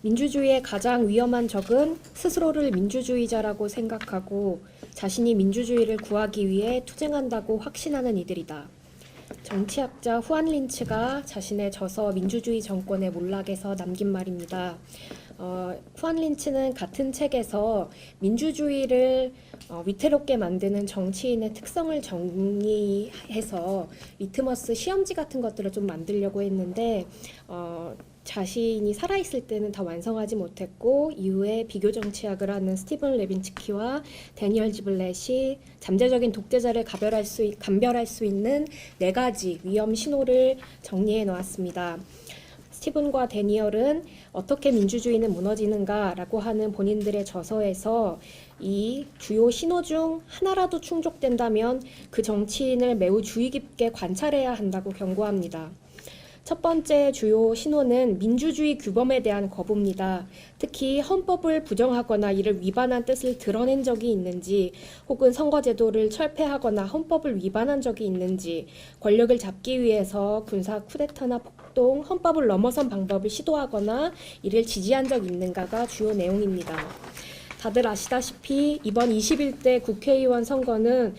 민주주의의 가장 위험한 적은 스스로를 민주주의자라고 생각하고 자신이 민주주의를 구하기 위해 투쟁한다고 확신하는 이들이다. 정치학자 후안 린츠가 자신의 저서 민주주의 정권의 몰락에서 남긴 말입니다. 후안 린츠는 같은 책에서 민주주의를 위태롭게 만드는 정치인의 특성을 정리해서 리트머스 시험지 같은 것들을 좀 만들려고 했는데 자신이 살아있을 때는 다 완성하지 못했고 이후에 비교 정치학을 하는 스티븐 레빈츠키와 데니얼 지블렛이 잠재적인 독재자를 감별할 수 있는 4가지 위험 신호를 정리해 놓았습니다. 스티븐과 데니얼은 어떻게 민주주의는 무너지는가라고 하는 본인들의 저서에서 이 주요 신호 중 하나라도 충족된다면 그 정치인을 매우 주의 깊게 관찰해야 한다고 경고합니다. 첫 번째 주요 신호는 민주주의 규범에 대한 거부입니다. 특히 헌법을 부정하거나 이를 위반한 뜻을 드러낸 적이 있는지, 혹은 선거제도를 철폐하거나 헌법을 위반한 적이 있는지, 권력을 잡기 위해서 군사 쿠데타나 폭동, 헌법을 넘어선 방법을 시도하거나 이를 지지한 적이 있는가가 주요 내용입니다. 다들 아시다시피 이번 21대 국회의원 선거는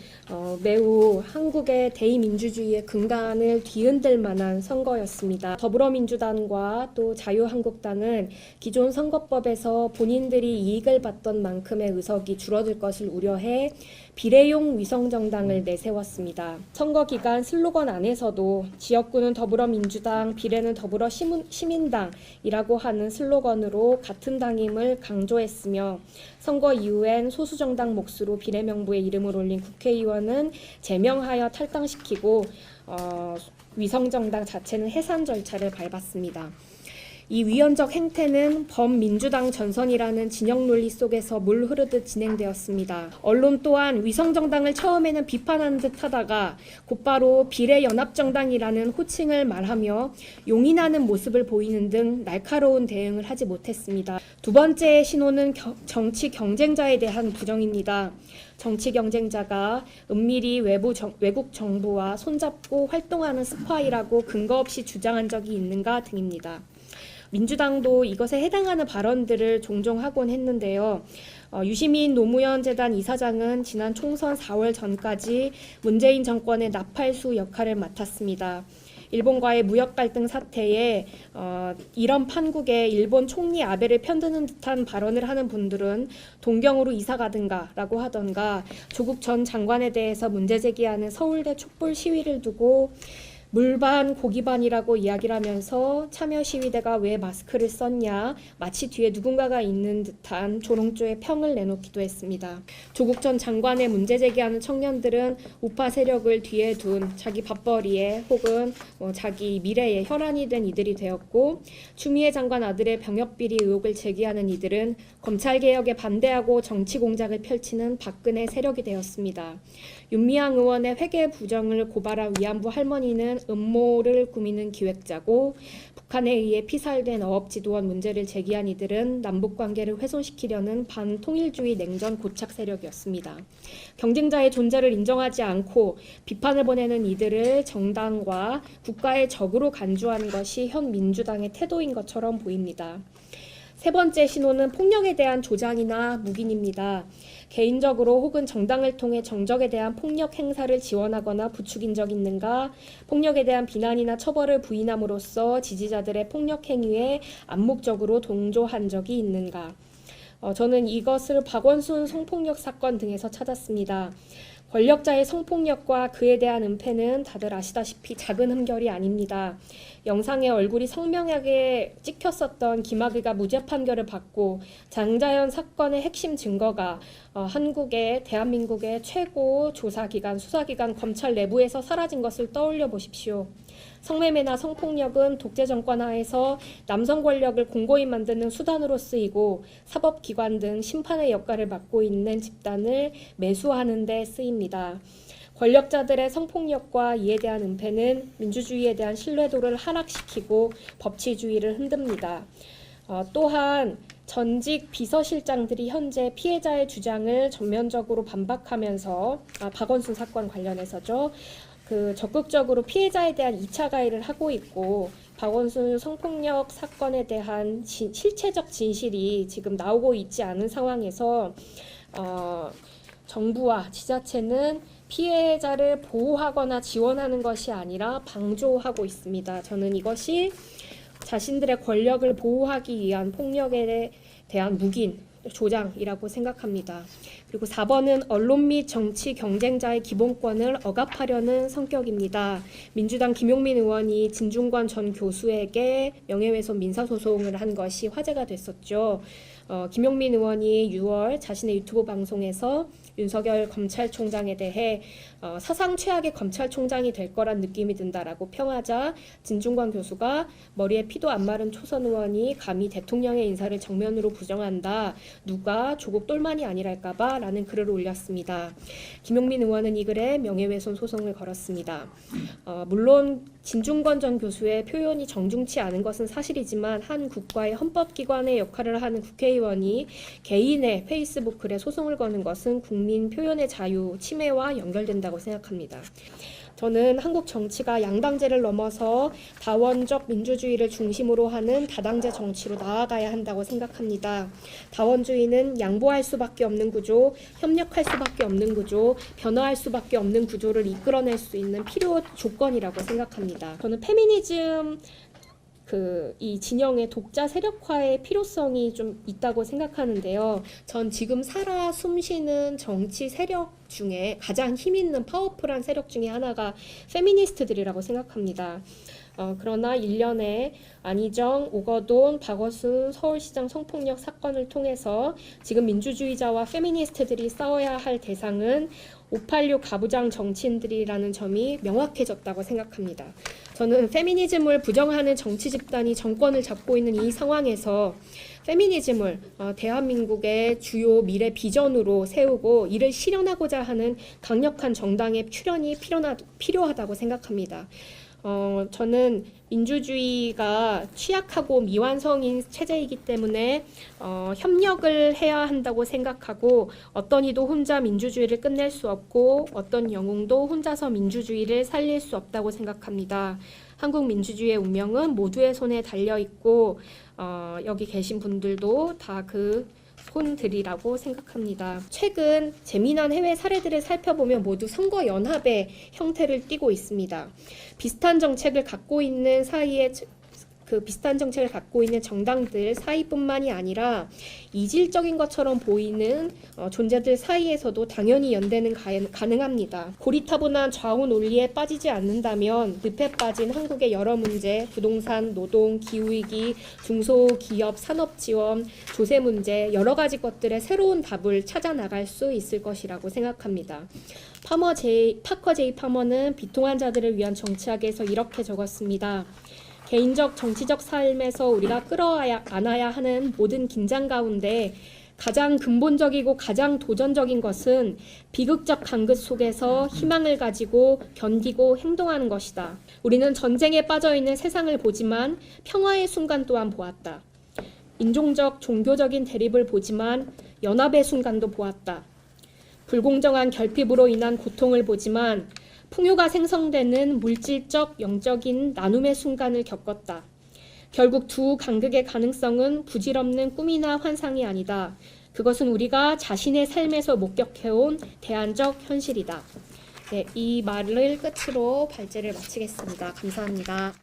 매우 한국의 대의민주주의의 근간을 뒤흔들 만한 선거였습니다. 더불어민주당과 또 자유한국당은 기존 선거법에서 본인들이 이익을 받던 만큼의 의석이 줄어들 것을 우려해 비례용 위성정당을 내세웠습니다. 선거 기간 슬로건 안에서도 지역구는 더불어민주당, 비례는 더불어시민당이라고 하는 슬로건으로 같은 당임을 강조했으며 선거 이후엔 소수정당 몫으로 비례명부에 이름을 올린 국회의원은 제명하여 탈당시키고 위성정당 자체는 해산 절차를 밟았습니다. 이 위헌적 행태는 범민주당 전선이라는 진영 논리 속에서 물 흐르듯 진행되었습니다. 언론 또한 위성정당을 처음에는 비판하는 듯 하다가 곧바로 비례연합정당이라는 호칭을 말하며 용인하는 모습을 보이는 등 날카로운 대응을 하지 못했습니다. 두 번째의 신호는 정치 경쟁자에 대한 부정입니다. 정치 경쟁자가 은밀히 외국 정부와 손잡고 활동하는 스파이라고 근거 없이 주장한 적이 있는가 등입니다. 민주당도 이것에 해당하는 발언들을 종종 하곤 했는데요. 유시민 노무현 재단 이사장은 지난 총선 4월 전까지 문재인 정권의 나팔수 역할을 맡았습니다. 일본과의 무역 갈등 사태에 이런 판국에 일본 총리 아베를 편드는 듯한 발언을 하는 분들은 동경으로 이사 가든가라고 하던가 조국 전 장관에 대해서 문제 제기하는 서울대 촛불 시위를 두고 물반 고기반이라고 이야기를 하면서 참여 시위대가 왜 마스크를 썼냐, 마치 뒤에 누군가가 있는 듯한 조롱조의 평을 내놓기도 했습니다. 조국 전 장관의 문제 제기하는 청년들은 우파 세력을 뒤에 둔 자기 밥벌이에 혹은 자기 미래에 혈안이 된 이들이 되었고, 추미애 장관 아들의 병역비리 의혹을 제기하는 이들은 검찰개혁에 반대하고 정치 공작을 펼치는 박근혜 세력이 되었습니다. 윤미향 의원의 회계 부정을 고발한 위안부 할머니는 음모를 꾸미는 기획자고, 북한에 의해 피살된 어업지도원 문제를 제기한 이들은 남북관계를 훼손시키려는 반통일주의 냉전 고착 세력이었습니다. 경쟁자의 존재를 인정하지 않고 비판을 보내는 이들을 정당과 국가의 적으로 간주하는 것이 현 민주당의 태도인 것처럼 보입니다. 세 번째 신호는 폭력에 대한 조장이나 묵인입니다. 개인적으로 혹은 정당을 통해 정적에 대한 폭력 행사를 지원하거나 부추긴 적 있는가, 폭력에 대한 비난이나 처벌을 부인함으로써 지지자들의 폭력 행위에 암묵적으로 동조한 적이 있는가. 저는 이것을 박원순 성폭력 사건 등에서 찾았습니다. 권력자의 성폭력과 그에 대한 은폐는 다들 아시다시피 작은 흠결이 아닙니다. 영상에 얼굴이 성명하게 찍혔었던 김학의가 무죄 판결을 받고 장자연 사건의 핵심 증거가 대한민국의 최고 조사기관, 수사기관 검찰 내부에서 사라진 것을 떠올려 보십시오. 성매매나 성폭력은 독재 정권 하에서 남성 권력을 공고히 만드는 수단으로 쓰이고 사법기관 등 심판의 역할을 맡고 있는 집단을 매수하는 데 쓰입니다. 권력자들의 성폭력과 이에 대한 은폐는 민주주의에 대한 신뢰도를 하락시키고 법치주의를 흔듭니다. 또한 전직 비서실장들이 현재 피해자의 주장을 전면적으로 반박하면서 박원순 사건 관련해서죠. 적극적으로 피해자에 대한 2차 가해를 하고 있고 박원순 성폭력 사건에 대한 실체적 진실이 지금 나오고 있지 않은 상황에서 정부와 지자체는 피해자를 보호하거나 지원하는 것이 아니라 방조하고 있습니다. 저는 이것이 자신들의 권력을 보호하기 위한 폭력에 대한 묵인, 조장이라고 생각합니다. 그리고 4번은 언론 및 정치 경쟁자의 기본권을 억압하려는 성격입니다. 민주당 김용민 의원이 진중권 전 교수에게 명예훼손 민사소송을 한 것이 화제가 됐었죠. 김용민 의원이 6월 자신의 유튜브 방송에서 윤석열 검찰총장에 대해 사상 최악의 검찰총장이 될 거란 느낌이 든다라고 평하자 진중권 교수가 머리에 피도 안 마른 초선 의원이 감히 대통령의 인사를 정면으로 부정한다. 누가 조국 똘만이 아니랄까봐 라는 글을 올렸습니다. 김용민 의원은 이 글에 명예훼손 소송을 걸었습니다. 물론 진중권 전 교수의 표현이 정중치 않은 것은 사실이지만 한 국가의 헌법기관의 역할을 하는 국회의원이 개인의 페이스북 글에 소송을 거는 것은 국민 표현의 자유 침해와 연결된다고 생각합니다. 저는 한국 정치가 양당제를 넘어서 다원적 민주주의를 중심으로 하는 다당제 정치로 나아가야 한다고 생각합니다. 다원주의는 양보할 수밖에 없는 구조, 협력할 수밖에 없는 구조, 변화할 수밖에 없는 구조를 이끌어낼 수 있는 필요 조건이라고 생각합니다. 저는 페미니즘 이 진영의 독자 세력화의 필요성이 좀 있다고 생각하는데요. 전 지금 살아 숨쉬는 정치 세력 중에 가장 힘 있는 파워풀한 세력 중에 하나가 페미니스트들이라고 생각합니다. 그러나 일련의 안희정, 오거돈, 박원순 서울시장 성폭력 사건을 통해서 지금 민주주의자와 페미니스트들이 싸워야 할 대상은 586 가부장 정치인들이라는 점이 명확해졌다고 생각합니다. 저는 페미니즘을 부정하는 정치 집단이 정권을 잡고 있는 이 상황에서 페미니즘을 대한민국의 주요 미래 비전으로 세우고 이를 실현하고자 하는 강력한 정당의 출현이 필요하다고 생각합니다. 저는 민주주의가 취약하고 미완성인 체제이기 때문에 협력을 해야 한다고 생각하고 어떤 이도 혼자 민주주의를 끝낼 수 없고 어떤 영웅도 혼자서 민주주의를 살릴 수 없다고 생각합니다. 한국 민주주의의 운명은 모두의 손에 달려 있고 여기 계신 분들도 다 그 손들이라고 생각합니다. 최근 재미난 해외 사례들을 살펴보면 모두 선거 연합의 형태를 띠고 있습니다. 비슷한 정책을 갖고 있는 정당들 사이뿐만이 아니라 이질적인 것처럼 보이는 존재들 사이에서도 당연히 연대는 가능합니다. 고리타분한 좌우 논리에 빠지지 않는다면 늪에 빠진 한국의 여러 문제, 부동산, 노동, 기후위기, 중소기업 산업지원, 조세 문제 여러 가지 것들의 새로운 답을 찾아 나갈 수 있을 것이라고 생각합니다. 파커 제이 파머는 비통한 자들을 위한 정치학에서 이렇게 적었습니다. 개인적 정치적 삶에서 우리가 끌어안아야 하는 모든 긴장 가운데 가장 근본적이고 가장 도전적인 것은 비극적 간극 속에서 희망을 가지고 견디고 행동하는 것이다. 우리는 전쟁에 빠져있는 세상을 보지만 평화의 순간 또한 보았다. 인종적, 종교적인 대립을 보지만 연합의 순간도 보았다. 불공정한 결핍으로 인한 고통을 보지만 풍요가 생성되는 물질적, 영적인 나눔의 순간을 겪었다. 결국 두 간극의 가능성은 부질없는 꿈이나 환상이 아니다. 그것은 우리가 자신의 삶에서 목격해온 대안적 현실이다. 네, 이 말을 끝으로 발제를 마치겠습니다. 감사합니다.